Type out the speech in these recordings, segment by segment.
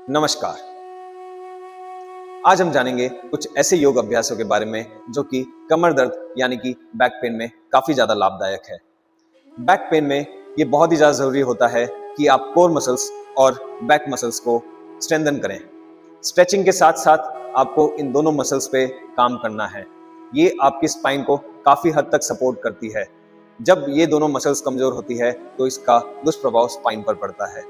नमस्कार। आज हम जानेंगे कुछ ऐसे योग अभ्यासों के बारे में जो कि कमर दर्द यानी कि बैक पेन में काफी ज्यादा लाभदायक है। बैक पेन में ये बहुत ही ज्यादा जरूरी होता है कि आप कोर मसल्स और बैक मसल्स को स्ट्रेंथन करें। स्ट्रेचिंग के साथ साथ आपको इन दोनों मसल्स पे काम करना है। ये आपकी स्पाइन को काफी हद तक सपोर्ट करती है। जब ये दोनों मसल्स कमजोर होती है तो इसका दुष्प्रभाव स्पाइन पर पड़ता है।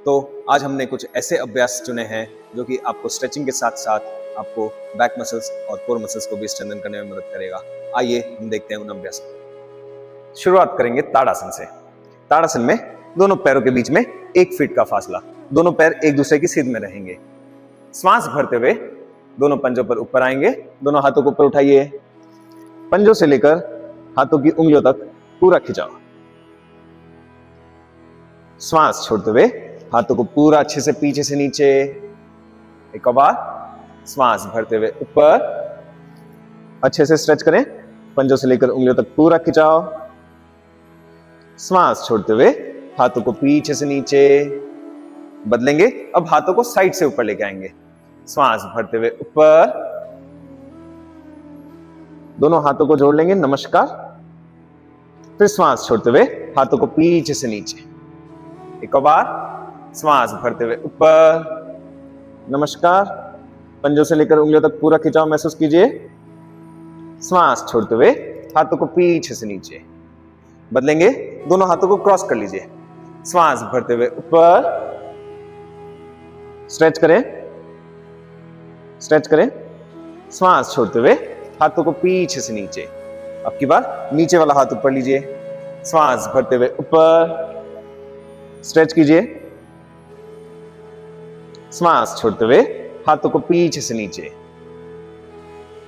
तो आज हमने कुछ ऐसे अभ्यास चुने हैं जो कि आपको स्ट्रेचिंग के साथ साथ आपको बैक मसल्स और कोर मसल्स को भी स्ट्रेंथन करने में मदद करेगा। आइए हम देखते हैं उन अभ्यासों को। शुरुआत करेंगे ताड़ासन से। ताड़ासन में दोनों पैरों के बीच में 1 फीट का फासला, दोनों पैर एक दूसरे की सीध में रहेंगे। श्वास भरते हुए दोनों पंजों पर ऊपर आएंगे, दोनों हाथों को ऊपर उठाइए, पंजों से लेकर हाथों की उंगलियों तक पूरा खिंचाओ। श्वास छोड़ते हुए हाथों को पूरा अच्छे से पीछे से नीचे, एक और बार श्वास भरते हुए ऊपर, अच्छे से स्ट्रेच करें, पंजों से लेकर उंगलियों तक पूरा खिंचाओ। श्वास छोड़ते हुए हाथों को पीछे से नीचे, बदलेंगे, अब हाथों को साइड से ऊपर लेके आएंगे। श्वास भरते हुए ऊपर, दोनों हाथों को जोड़ लेंगे, नमस्कार। फिर श्वास छोड़ते हुए हाथों को पीछे से नीचे, एक और बार श्वास भरते हुए ऊपर, नमस्कार, पंजों से लेकर उंगलियों तक पूरा खिंचाव महसूस कीजिए। श्वास छोड़ते हुए हाथों को पीछे से नीचे, बदलेंगे, दोनों हाथों को क्रॉस कर लीजिए। श्वास भरते हुए ऊपर, स्ट्रेच करें, स्ट्रेच करें, श्वास छोड़ते हुए हाथों को पीछे से नीचे। अब की बार नीचे वाला हाथ ऊपर लीजिए, श्वास भरते हुए ऊपर, स्ट्रेच कीजिए, श्वास छोड़ते हुए हाथों को पीछे से नीचे,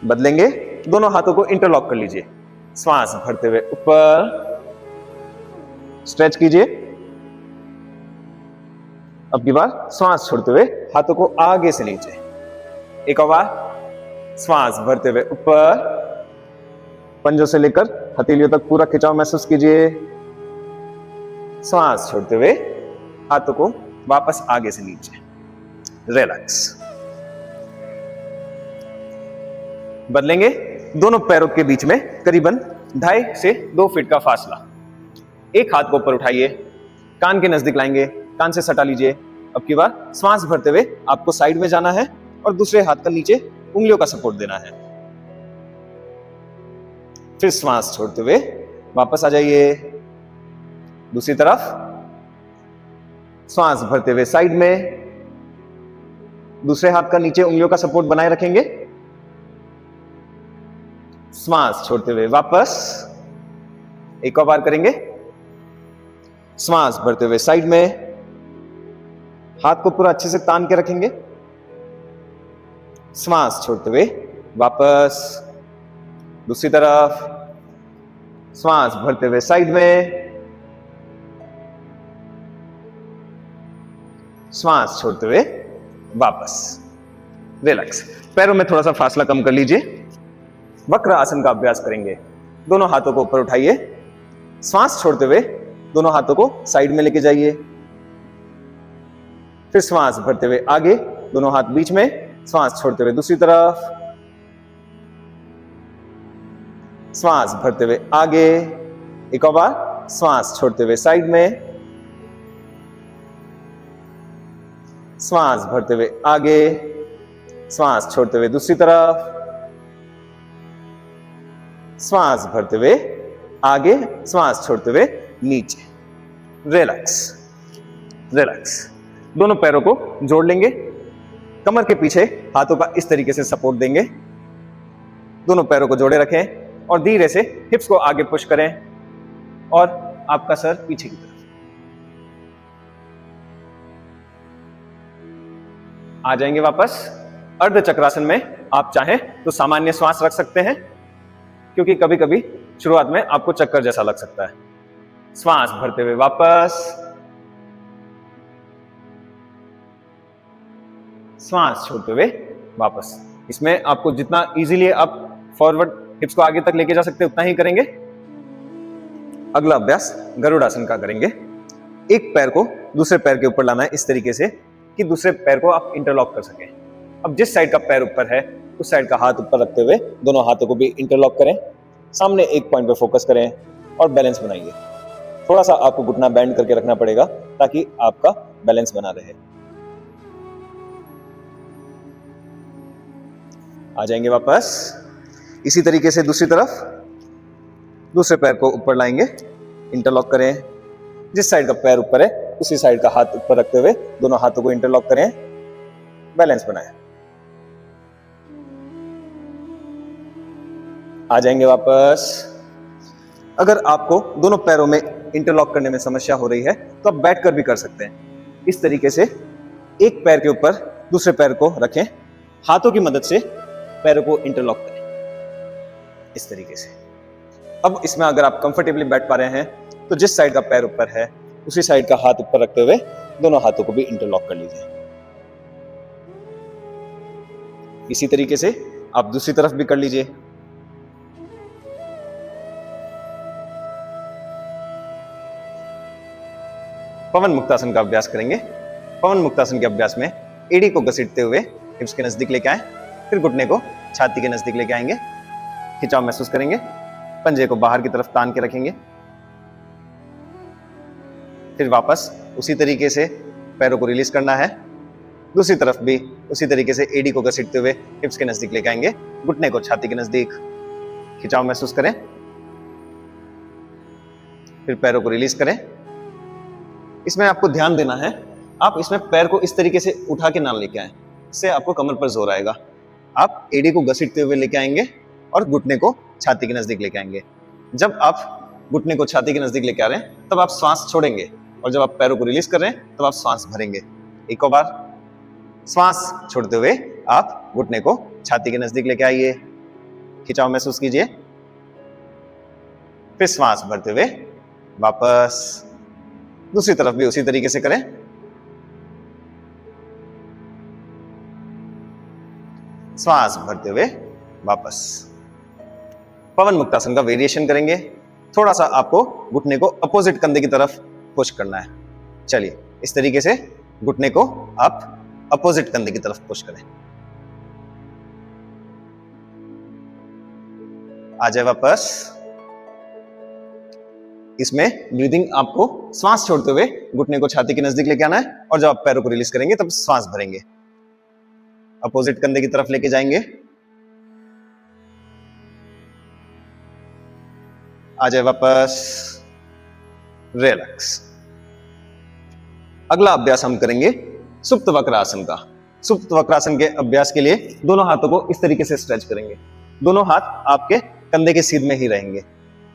बदलेंगे, दोनों हाथों को इंटरलॉक कर लीजिए। श्वास भरते हुए ऊपर, स्ट्रेच कीजिए। अब की बार श्वास छोड़ते हुए हाथों को आगे से नीचे, एक और बार श्वास भरते हुए ऊपर, पंजों से लेकर हथेलियों तक पूरा खिंचाव महसूस कीजिए। श्वास छोड़ते हुए हाथों को वापस आगे से नीचे, रिलैक्स। बदलेंगे, दोनों पैरों के बीच में करीबन 2.5 से 2 फीट का फासला। एक हाथ को ऊपर उठाइए, कान के नजदीक लाएंगे, कान से सटा लीजिए। अब की बार श्वास भरते हुए आपको साइड में जाना है और दूसरे हाथ का नीचे उंगलियों का सपोर्ट देना है। फिर श्वास छोड़ते हुए वापस आ जाइए, दूसरी तरफ, श्वास भरते हुए साइड में, दूसरे हाथ का नीचे उंगलियों का सपोर्ट बनाए रखेंगे। श्वास छोड़ते हुए वापस, एक और बार करेंगे, श्वास भरते हुए साइड में, हाथ को पूरा अच्छे से तान के रखेंगे। श्वास छोड़ते हुए वापस, दूसरी तरफ, श्वास भरते हुए साइड में, श्वास छोड़ते हुए वापस, रिलैक्स। पैरों में थोड़ा सा फासला कम कर लीजिए। वक्र आसन का अभ्यास करेंगे। दोनों हाथों को ऊपर उठाइए, श्वास छोड़ते हुए दोनों हाथों को साइड में लेके जाइए। फिर श्वास भरते हुए आगे, दोनों हाथ बीच में, श्वास छोड़ते हुए दूसरी तरफ, श्वास भरते हुए आगे, एक और बार श्वास छोड़ते हुए साइड में, श्वास भरते हुए आगे, श्वास छोड़ते हुए दूसरी तरफ, श्वास भरते हुए आगे, श्वास छोड़ते हुए नीचे, रिलैक्स, रिलैक्स। दोनों पैरों को जोड़ लेंगे, कमर के पीछे हाथों का इस तरीके से सपोर्ट देंगे। दोनों पैरों को जोड़े रखें और धीरे से हिप्स को आगे पुश करें और आपका सर पीछे की तरफ आ जाएंगे। वापस अर्ध चक्रासन में आप चाहें तो सामान्य श्वास रख सकते हैं, क्योंकि कभी कभी शुरुआत में आपको चक्कर जैसा लग सकता है। श्वास भरते हुए वापस, श्वास छोड़ते हुए वापस। इसमें आपको जितना इजीली आप फॉरवर्ड हिप्स को आगे तक लेके जा सकते हैं उतना ही करेंगे। अगला अभ्यास गरुड़ासन का करेंगे। एक पैर को दूसरे पैर के ऊपर लाना है इस तरीके से कि दूसरे पैर को आप इंटरलॉक कर सकें। अब जिस साइड का पैर ऊपर है उस साइड का हाथ ऊपर रखते हुए दोनों हाथों को भी इंटरलॉक करें, सामने एक पॉइंट पर फोकस करें और बैलेंस बनाइए। थोड़ा सा आपको घुटना बैंड करके रखना पड़ेगा ताकि आपका बैलेंस बना रहे। आ जाएंगे वापस। इसी तरीके से दूसरी तरफ दूसरे पैर को ऊपर लाएंगे, इंटरलॉक करें। जिस साइड का पैर ऊपर है उसी साइड का हाथ ऊपर रखते हुए दोनों हाथों को इंटरलॉक करें, बैलेंस बनाएं। आ जाएंगे वापस। अगर आपको दोनों पैरों में इंटरलॉक करने में समस्या हो रही है तो आप बैठकर भी कर सकते हैं। इस तरीके से एक पैर के ऊपर दूसरे पैर को रखें, हाथों की मदद से पैरों को इंटरलॉक करें इस तरीके से। अब इसमें अगर आप कंफर्टेबली बैठ पा रहे हैं तो जिस साइड का पैर ऊपर है उसी साइड का हाथ ऊपर रखते हुए दोनों हाथों को भी इंटरलॉक कर लीजिए। इसी तरीके से आप दूसरी तरफ भी कर लीजिए। पवन मुक्तासन का अभ्यास करेंगे। पवन मुक्तासन के अभ्यास में एड़ी को घसीटते हुए हिप्स के नजदीक लेके आए, फिर घुटने को छाती के नजदीक लेके आएंगे, खिंचाव महसूस करेंगे, पंजे को बाहर की तरफ तान के रखेंगे, फिर वापस उसी तरीके से पैरों को रिलीज करना है। दूसरी तरफ भी उसी तरीके से एड़ी को घसीटते हुए हिप्स के नजदीक लेके आएंगे, घुटने को छाती के नजदीक, खिंचाव महसूस करें, फिर पैरों को रिलीज करें। इसमें आपको ध्यान देना है, आप इसमें पैर को इस तरीके से उठा के ना लेके आए, इससे आपको कमर पर जोर आएगा। आप एड़ी को घसीटते हुए लेके आएंगे और घुटने को छाती के नजदीक लेके आएंगे। जब आप घुटने को छाती के नजदीक लेके आ रहे हैं तब आप श्वास छोड़ेंगे और जब आप पैरों को रिलीज कर रहे हैं तब आप श्वास भरेंगे। एक और बार, श्वास छोड़ते हुए आप घुटने को छाती के नजदीक लेके आइए, खिंचाव महसूस कीजिए, फिर श्वास भरते हुए वापस। दूसरी तरफ भी उसी तरीके से करें। श्वास भरते हुए वापस। पवन मुक्तासन का वेरिएशन करेंगे। थोड़ा सा आपको घुटने को अपोजिट कंधे की तरफ पुश करना है। चलिए, इस तरीके से घुटने को आप अपोजिट कंधे की तरफ पुश करें। आ जाए वापस। इसमें ब्रीदिंग आपको श्वास छोड़ते हुए घुटने को छाती के नजदीक लेके आना है और जब आप पैरों को रिलीज करेंगे तब श्वास भरेंगे, अपोजिट कंधे की तरफ लेके जाएंगे। आ जाए वापस, रिलैक्स। अगला अभ्यास हम करेंगे सुप्त वक्रासन का। सुप्त वक्रासन के अभ्यास के लिए दोनों हाथों को इस तरीके से स्ट्रेच करेंगे। दोनों हाथ आपके कंधे के सीध में ही रहेंगे।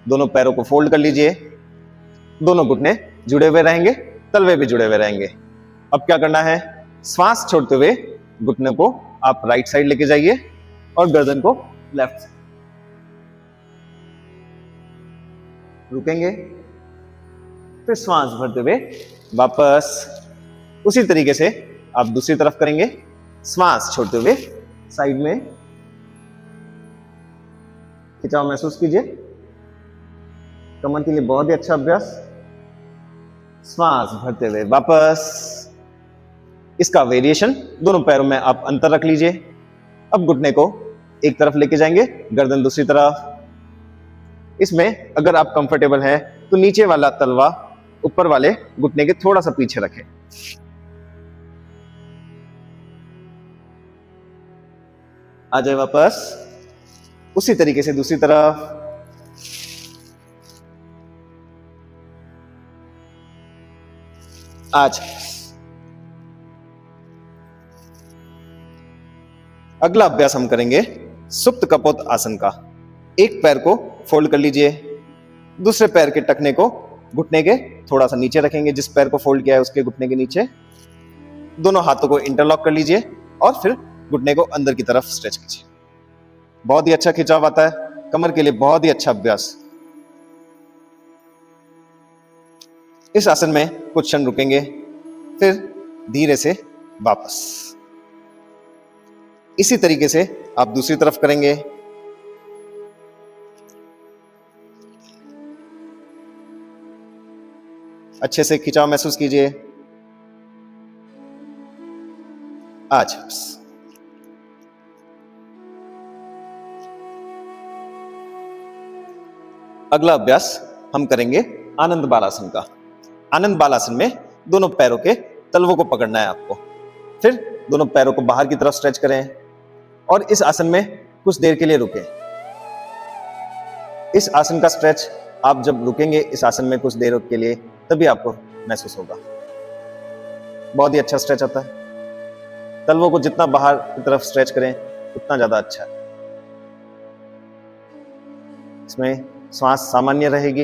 दोनों पैरों को फोल्ड कर लीजिए, दोनों घुटने जुड़े हुए रहेंगे, तलवे भी जुड़े हुए रहेंगे। अब क्या करना है, श्वास छोड़ते हुए घुटने को आप राइट साइड लेके जाइए और गर्दन को लेफ्ट साइड। रुकेंगे, फिर श्वास भरते हुए वापस। उसी तरीके से आप दूसरी तरफ करेंगे। श्वास छोड़ते हुए साइड में, खिंचाव महसूस कीजिए। कमर के लिए बहुत ही अच्छा अभ्यास। श्वास भरते हुए वापस। इसका वेरिएशन दोनों पैरों में आप अंतर रख लीजिए। अब घुटने को एक तरफ लेके जाएंगे, गर्दन दूसरी तरफ। इसमें अगर आप कंफर्टेबल हैं तो नीचे वाला तलवा ऊपर वाले घुटने के थोड़ा सा पीछे रखें। आ जाए वापस। उसी तरीके से दूसरी तरफ। आज अगला अभ्यास हम करेंगे सुप्त कपोत आसन का। एक पैर को फोल्ड कर लीजिए, दूसरे पैर के टखने को घुटने के थोड़ा सा नीचे रखेंगे, जिस पैर को फोल्ड किया है उसके घुटने के नीचे। दोनों हाथों को इंटरलॉक कर लीजिए और फिर घुटने को अंदर की तरफ स्ट्रेच कीजिए। बहुत ही अच्छा खिंचाव आता है, कमर के लिए बहुत ही अच्छा अभ्यास। इस आसन में कुछ क्षण रुकेंगे, फिर धीरे से वापस। इसी तरीके से आप दूसरी तरफ करेंगे। अच्छे से खिंचाव महसूस कीजिए। आज अगला अभ्यास हम करेंगे आनंद बालासन का। आनंद बालासन में दोनों पैरों के तलवों को पकड़ना है आपको। फिर दोनों पैरों को बाहर की तरफ स्ट्रेच करें और इस आसन में कुछ देर के लिए रुकें। इस आसन का स्ट्रेच आप जब रुकेंगे इस आसन में कुछ देर के लिए, तभी आपको महसूस होगा। बहुत ही अच्छा स्ट्रेच आता है। तलवों को जितना बाहर की तरफ स्ट्रेच करें उतना ज्यादा अच्छा है। इसमें श्वास सामान्य रहेगी।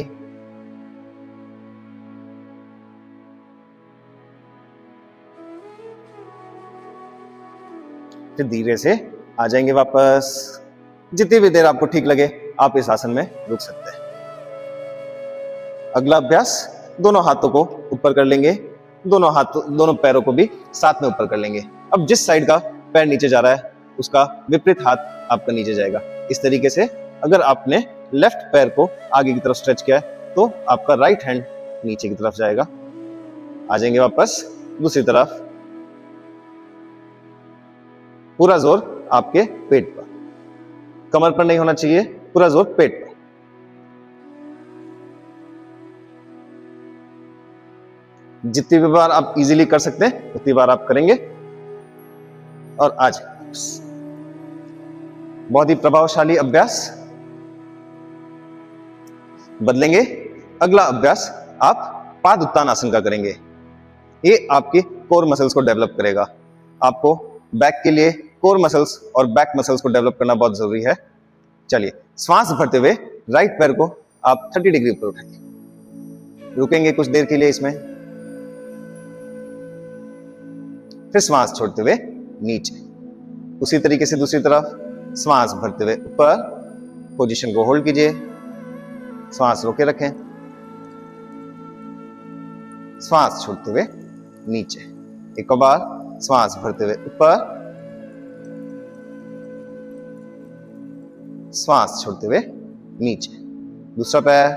फिर धीरे से आ जाएंगे वापस। जितनी भी देर आपको ठीक लगे आप इस आसन में रुक सकते हैं। अगला अभ्यास, दोनों हाथों को ऊपर कर लेंगे, दोनों पैरों को भी साथ में ऊपर कर लेंगे। अब जिस साइड का पैर नीचे जा रहा है उसका विपरीत हाथ आपका नीचे जाएगा। इस तरीके से अगर आपने लेफ्ट पैर को आगे की तरफ स्ट्रेच किया है तो आपका राइट हैंड नीचे की तरफ जाएगा। आ जाएंगे वापस दूसरी तरफ। पूरा जोर आपके पेट पर, कमर पर नहीं होना चाहिए, पूरा जोर पेट पर। जितनी भी बार आप इजीली कर सकते हैं उतनी बार आप करेंगे। और आज बहुत ही प्रभावशाली अभ्यास। बदलेंगे। अगला अभ्यास आप पाद उत्तान आसन का करेंगे। ये आपकी कोर मसल्स को डेवलप करेगा। आपको बैक के लिए कोर मसल्स और बैक मसल्स को डेवलप करना बहुत जरूरी है। चलिए, श्वास भरते हुए राइट पैर को आप 30 डिग्री ऊपर उठाएंगे। रुकेंगे कुछ देर के लिए इसमें। फिर श्वास छोड़ते हुए नीचे। उसी तरीके से दूसरी तरफ श्वास भरते हुए ऊपर। पोजीशन को होल्ड कीजिए, श्वास रोके रखें। श्वास छोड़ते हुए नीचे। एक और बार श्वास भरते हुए ऊपर, श्वास छोड़ते हुए नीचे। दूसरा पैर,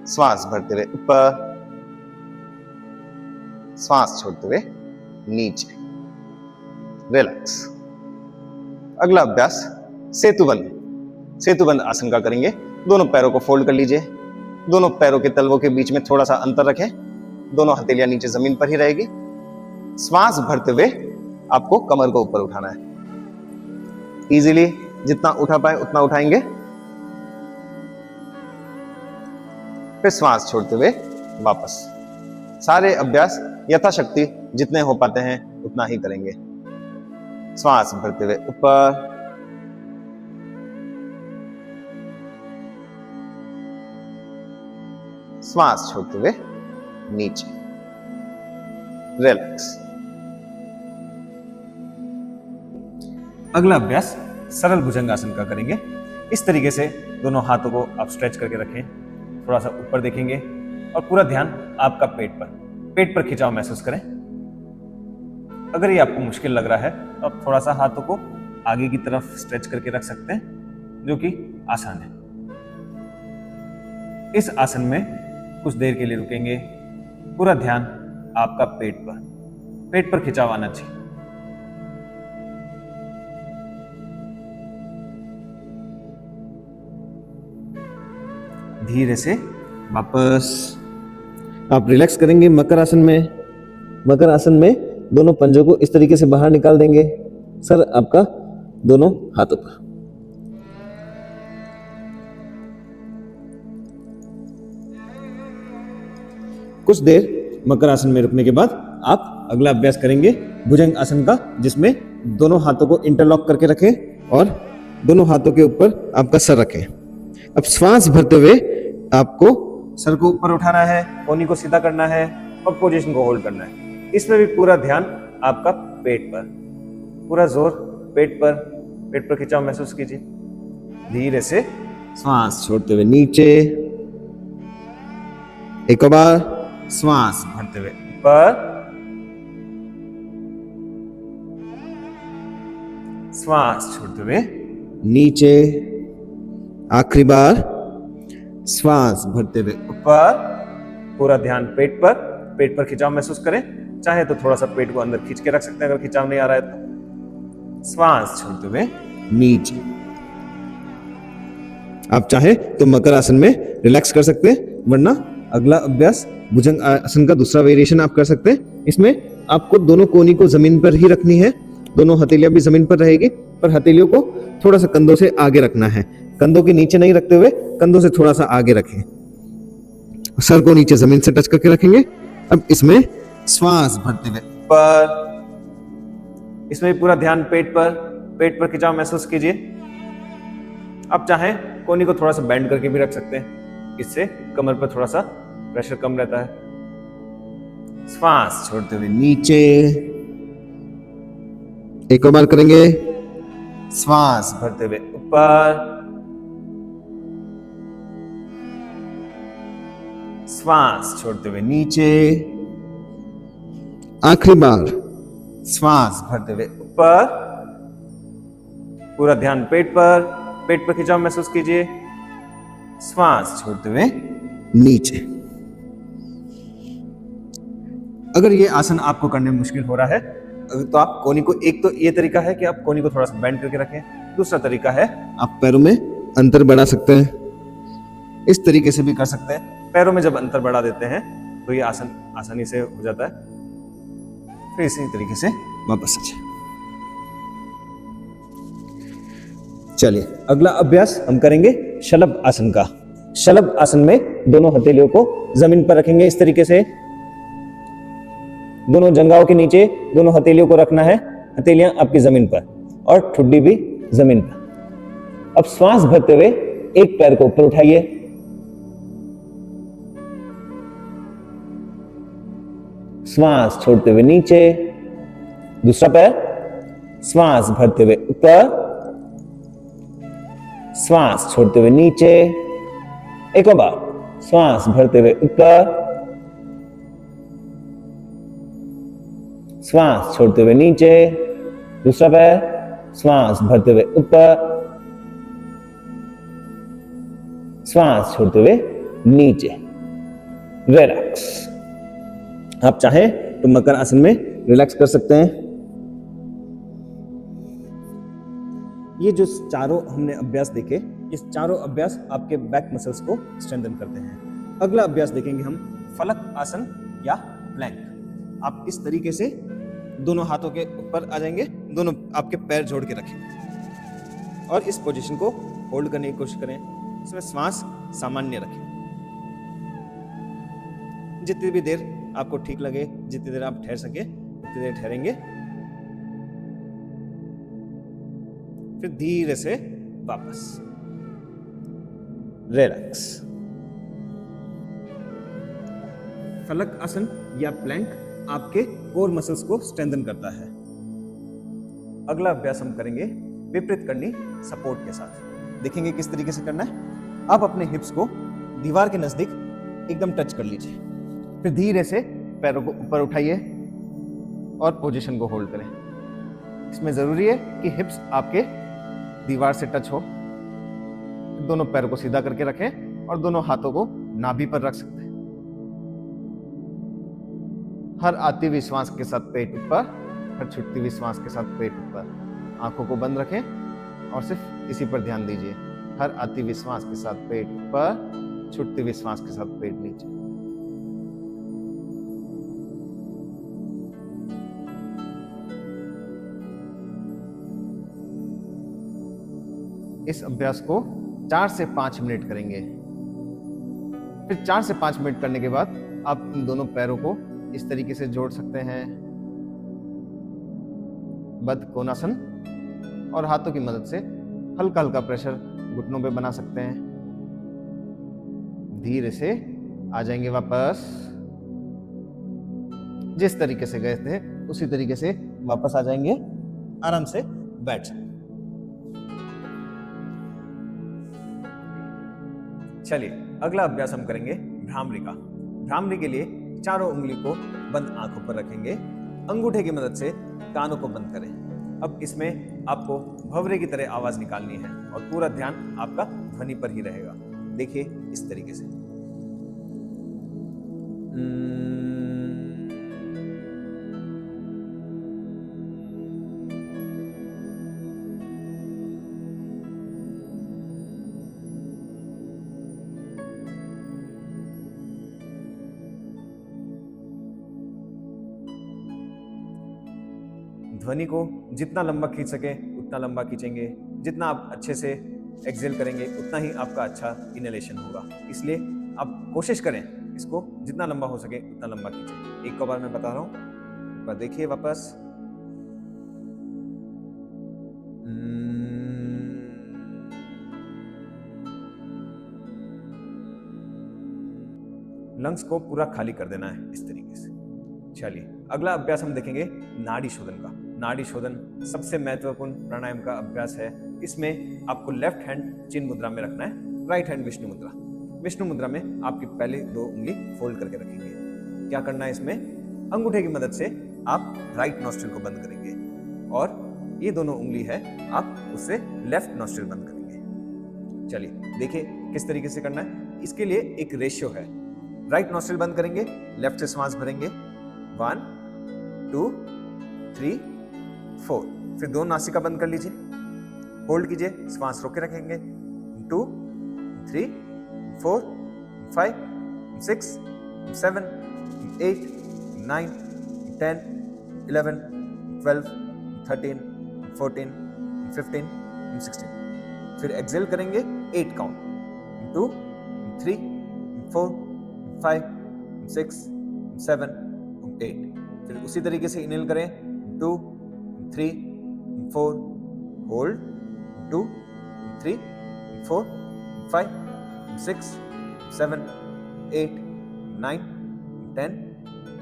श्वास भरते हुए ऊपर, श्वास छोड़ते हुए नीचे। रिलैक्स। अगला अभ्यास सेतुबंद आसन का करेंगे। दोनों पैरों को फोल्ड कर लीजिए। दोनों पैरों के तलवों के बीच में थोड़ा सा अंतर रखें। दोनों हथेलियां नीचे जमीन पर ही रहेगी। श्वास भरते हुए आपको कमर को ऊपर उठाना है। इजीली जितना उठा पाए उतना उठाएंगे। फिर श्वास छोड़ते हुए वापस। सारे अभ्यास यथाशक्ति जितने हो पाते हैं उतना ही करेंगे। श्वास भरते हुए ऊपर, श्वास छोड़ते हुए नीचे। रिलैक्स। अगला अभ्यास सरल भुजंगासन का करेंगे। इस तरीके से दोनों हाथों को आप स्ट्रेच करके रखें। थोड़ा सा ऊपर देखेंगे और पूरा ध्यान आपका पेट पर खिंचाव महसूस करें। अगर ये आपको मुश्किल लग रहा है तो आप थोड़ा सा हाथों को आगे की तरफ स्ट्रेच करके रख सकते हैं, जो कि आसान है। इस आसन में कुछ देर के लिए रुकेंगे। पूरा ध्यान आपका पेट पर खिंचाव आना चाहिए। धीरे से वापस आप रिलैक्स करेंगे। मकर आसन में दोनों पंजों को इस तरीके से बाहर निकाल देंगे। सर आपका दोनों हाथों पर। कुछ देर मकर आसन में रुकने के बाद आप अगला अभ्यास करेंगे भुजंग आसन का, जिसमें दोनों हाथों को इंटरलॉक करके रखें और दोनों हाथों के ऊपर आपका सर रखें। अब श्वास भरते हुए आपको सर को ऊपर उठाना है, कोहनी को सीधा करना है और पोजीशन को होल्ड करना है। इसमें भी पूरा ध्यान आपका पेट पर, पूरा जोर पेट पर खिंचाव महसूस कीजिए। धीरे से श्वास छोड़ते हुए नीचे। एक बार श्वास भरते हुए ऊपर, श्वास छोड़ते हुए नीचे। आखिरी बार श्वास भरते हुए ऊपर। पूरा ध्यान पेट पर खिंचाव महसूस करें। चाहे तो थोड़ा सा पेट को अंदर खींच के रख सकते हैं अगर खिंचाव नहीं आ रहा है तो। श्वास छोड़ते हुए नीचे। आप चाहे तो मकर आसन में रिलैक्स कर सकते हैं, वरना अगला अभ्यास भुजंग आसन का दूसरा वेरिएशन आप कर सकते हैं। इसमें आपको दोनों कोहनी को जमीन पर ही रखनी है, दोनों हथेलियां भी जमीन पर रहेगी, पर हथेलियों को थोड़ा सा कंधों से आगे रखना है। कंधों के नीचे नहीं रखते हुए कंधों से थोड़ा सा आगे रखें। सर को नीचे जमीन से टच करके रखेंगे। अब इसमें श्वास भरते हुए ऊपर, इसमें पूरा ध्यान पेट पर खिंचाव महसूस कीजिए। आप चाहें कोहनी को थोड़ा सा बेंड करके भी रख सकते हैं, इससे कमर पर थोड़ा सा प्रेशर कम रहता है। श्वास छोड़ते हुए नीचे, एक और बार करेंगे। श्वास भरते हुए ऊपर, श्वास छोड़ते हुए नीचे। आखिरी बार, श्वास भरते हुए ऊपर, पूरा ध्यान पेट पर खिंचाव महसूस कीजिए। श्वास छोड़ते हुए नीचे। अगर ये आसन आपको करने में मुश्किल हो रहा है तो आप कोहनी को, एक तो ये तरीका है कि आप कोहनी को थोड़ा सा बेंड करके रखें, दूसरा तरीका है आप पैरों में अंतर बढ़ा सकते हैं। इस तरीके से भी कर सकते हैं। पैरों में जब अंतर बढ़ा देते हैं तो ये आसन आसानी से हो जाता है। फिर इसी तरीके से वापस आ जाए। चलिए, अगला अभ्यास हम करेंगे शलभ आसन का। शलभ आसन में दोनों हथेलियों को जमीन पर रखेंगे इस तरीके से। दोनों जंघाओं के नीचे दोनों हथेलियों को रखना है, हथेलियां आपकी जमीन पर और ठुड्डी भी जमीन पर। अब श्वास भरते हुए एक पैर को ऊपर उठाइए, श्वास छोड़ते हुए नीचे। दूसरा पैर, श्वास भरते हुए ऊपर, श्वास छोड़ते हुए नीचे। एक और बार, श्वास भरते हुए ऊपर, श्वास छोड़ते हुए नीचे। दूसरा पैर, श्वास भरते हुए ऊपर, श्वास छोड़ते हुए नीचे। रिलैक्स। आप चाहें तो मकर आसन में रिलैक्स कर सकते हैं। ये जो चारों हमने अभ्यास देखे, इस चारों अभ्यास आपके बैक मसल्स को स्ट्रेंथन करते हैं। अगला अभ्यास देखेंगे हम फलक आसन या प्लैंक। आप इस तरीके से दोनों हाथों के ऊपर आ जाएंगे, दोनों आपके पैर जोड़ के रखें और इस पोजीशन को होल्ड करने की कोशिश करें। इसमें श्वास सामान्य रखें। जितनी भी देर आपको ठीक लगे, जितनी देर आप ठहर सके उतनी देर ठहरेंगे। फिर धीरे से वापस। रिलैक्स। फलक आसन या प्लैंक आपके कोर मसल्स को स्ट्रेंथन करता है। अगला अभ्यास हम करेंगे विपरीत करनी सपोर्ट के साथ। देखेंगे किस तरीके से करना है। आप अपने हिप्स को दीवार के नजदीक एकदम टच कर लीजिए, फिर धीरे से पैरों को ऊपर उठाइए और पोजीशन को होल्ड करें। इसमें जरूरी है कि हिप्स आपके दीवार से टच हो। दोनों पैरों को सीधा करके रखें और दोनों हाथों को नाभि पर रख सकते हैं। हर आती हुई श्वास के साथ पेट ऊपर, हर छूटती हुई श्वास के साथ पेट ऊपर। आंखों को बंद रखें और सिर्फ इसी पर ध्यान दीजिए। हर आती हुई श्वास के साथ पेट ऊपर, छूटती हुई श्वास के साथ पेट नीचे। इस अभ्यास को 4 से 5 मिनट करेंगे। फिर 4 से 5 मिनट करने के बाद आप इन दोनों पैरों को इस तरीके से जोड़ सकते हैं, बद्ध कोणासन, और हाथों की मदद से हल्का हल्का प्रेशर घुटनों पे बना सकते हैं। धीरे से आ जाएंगे वापस। जिस तरीके से गए थे उसी तरीके से वापस आ जाएंगे। आराम से बैठ जाएं। चलिए, अगला अभ्यास हम करेंगे भ्रामरी का। भ्रामरी के लिए चारों उंगली को बंद आंखों पर रखेंगे, अंगूठे की मदद से कानों को बंद करें। अब इसमें आपको भंवरे की तरह आवाज निकालनी है और पूरा ध्यान आपका ध्वनि पर ही रहेगा। देखिए इस तरीके से। ध्वनि को जितना लंबा खींच सके उतना लंबा खींचेंगे, जितना आप अच्छे से एक्सेल करेंगे उतना ही आपका अच्छा इनहेलेशन होगा। इसलिए आप कोशिश करें इसको जितना लंबा हो सके उतना लंबा खींचें। एक बार मैं बता रहा हूँ, एक बार देखिए वापस। लंग्स को पूरा खाली कर देना है इस तरीके से। चलिए अगला अभ्यास हम देखेंगे नाड़ी शोधन का। नाड़ी शोधन सबसे महत्वपूर्ण प्राणायाम का अभ्यास है। इसमें आपको लेफ्ट हैंड चिन्ह मुद्रा में रखना है, राइट हैंड विष्णु मुद्रा। विष्णु मुद्रा में आपकी पहले 2 उंगली फोल्ड करके रखेंगे। क्या करना है इसमें, अंगूठे की मदद से आप राइट नॉस्ट्रिल को बंद करेंगे और ये दोनों उंगली है आप उससे लेफ्ट नॉस्ट्रिल बंद करेंगे। चलिए देखिए किस तरीके से करना है। इसके लिए एक रेशियो है। राइट नॉस्ट्रिल बंद करेंगे, लेफ्ट से श्वास भरेंगे 1 2 3 4। फिर दोनों नासिका बंद कर लीजिए, होल्ड कीजिए, श्वास रोके रखेंगे 2 3 4 5 6 7 8 9 10 11 12 13 14 15 16। फिर एक्सेल करेंगे 8 काउंट 2 3 4 5 6 7 8। फिर उसी तरीके से इनहेल करें 2 3 4 होल्ड 2 3 4 5 6 7 8 9 10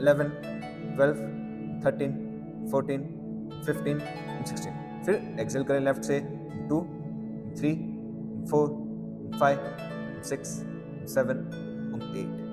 11 12 13 14 15 16। फिर एक्सेल करें लेफ्ट से 2 3 4 5 6 7 8।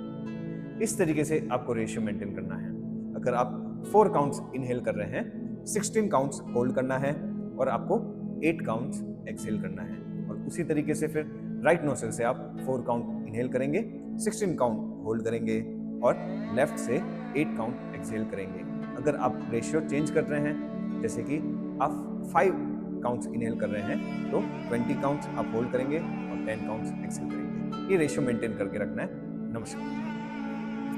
इस तरीके से आपको रेशियो मेंटेन करना है। अगर आप 4 काउंट्स इनहेल कर रहे हैं, 16 काउंट्स होल्ड करना है और आपको 8 काउंट्स एक्सहेल करना है। और उसी तरीके से फिर राइट नोस्ट्रिल से आप 4 काउंट इनहेल करेंगे, 16 काउंट होल्ड करेंगे और लेफ्ट से 8 काउंट एक्सहेल करेंगे। अगर आप रेशियो चेंज कर रहे हैं, जैसे कि आप 5 काउंट्स इनहेल कर रहे हैं तो 20 काउंट्स आप होल्ड करेंगे और 10 काउंट्स एक्सहेल करेंगे। ये रेशियो मेंटेन करके रखना है। नमस्कार।